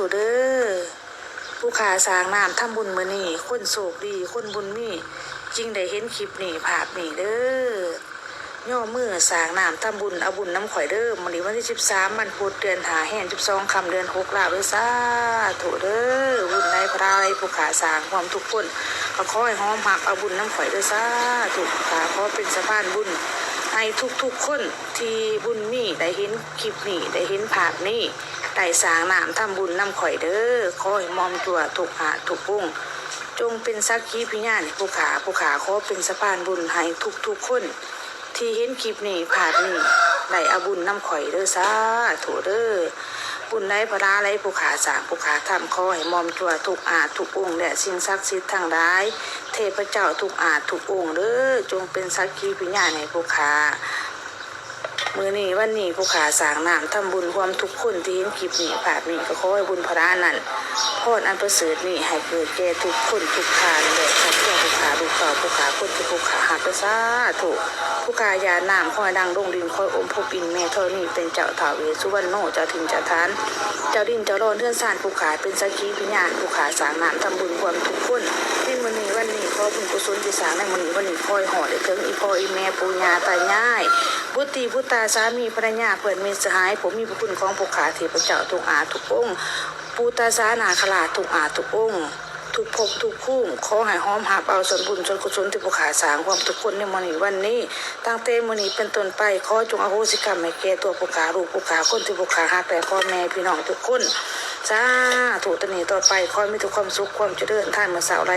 ธุเด้อผู้ขาสร้างน้ำทำบุญมื้อนี้คนโชคดีคนบุญมีจริงได้เห็นคลิปนี้ภาพนี้เด้อย่อมือสร้างน้ำทำบุญเอาบุญน้ำข่อยเด้อมื้อนี้วันที่13วันพุธเดือน5แห่ง12ค่ำเดือน6ลาเด้อสาธุเด้อบุญในพระไรผู้ขาสร้างความทุกคนก็ขอให้หอมหักเอาบุญน้ำข่อยเด้อสาธุขาขอเป็นสะพานบุญให้ทุกคนที่บุญมีได้เห็นคลิปนี้ได้เห็นภาพนี้ได้สร้างน้ำทำบุญน้ำข่อยเด้อขอให้มอมจั่วทุกหาทุกวงจงเป็นสักขีพยานผู้ขาขอเป็นสะพานบุญให้ทุกคนที่เห็นคลิปนี้ภาพนี้ได้เอาบุญน้ำข่อยเด้อสาธุเด้อบุญในพระไรผู้ขาสร้างผู้ขาทำขอให้มอมจั่วทุกอาทุกองค์และสิ่งศักดิ์สิทธิ์ทั้งหลายเทพเจ้าทุกอาทุกองค์เด้อจงเป็นสักขีพยานให้ผู้ขามื้อนี้วันนี้ผู้ขาสร้างน้ำทำบุญความทุกคนที่เห็นคลิปนี้ภาพนี้ก็ขอให้บุญพระนั้นพรอันประเสริฐนี้ให้เกิดแก่ทุกคนทุกทานแด่ข้าพเจ้าผู้ขาลูกเต่าผู้ขาคนที่ผู้ขาหาประสาธุผู้ขายาน้ำคอยดังลงดินคอยอมพบอินแม่เท่านี้เป็นเจ้าท้าวเวสสุวรรณโนเจ้าถิ่นเจ้าทานเจ้าดินเจ้าร้อนเทือนซ่านผู้ขาเป็นสักขีพยานผู้ขาสร้างน้ำทำบุญความทุกคนในมื้อนี้วันนี้ขอบุญกุศลที่สร้างในมื้อนี้วันนี้คอยห่อได้ถึงอีพ่ออีแม่ปู่ย่าตายายบุตรีบุตาสามีภรรยาเพื่อนมิตรสหายผมมีพระคุณของผู้ขาเทพเจ้าทุกอาทุกองค์ปูตาสานาคราทุกอาทุกองค์ทุกภพทุกภูมิขอให้หอมหับเอาส่วนบุญส่วนกุศลที่ผู้ขาสร้างความทุกคนในมื้อนี้วันนี้ตั้งแต่มื้อนี้เป็นต้นไปขอจงอโหสิกรรมให้แก่ตัวผู้ขาลูกผู้ขาคนที่ผู้ขาฮักแต่พ่อแม่พี่น้องทุกคนสาธุตอนนี้ต่อไปขอให้มีแต่ความสุขความเจริญท่านเมื่อสาวไร้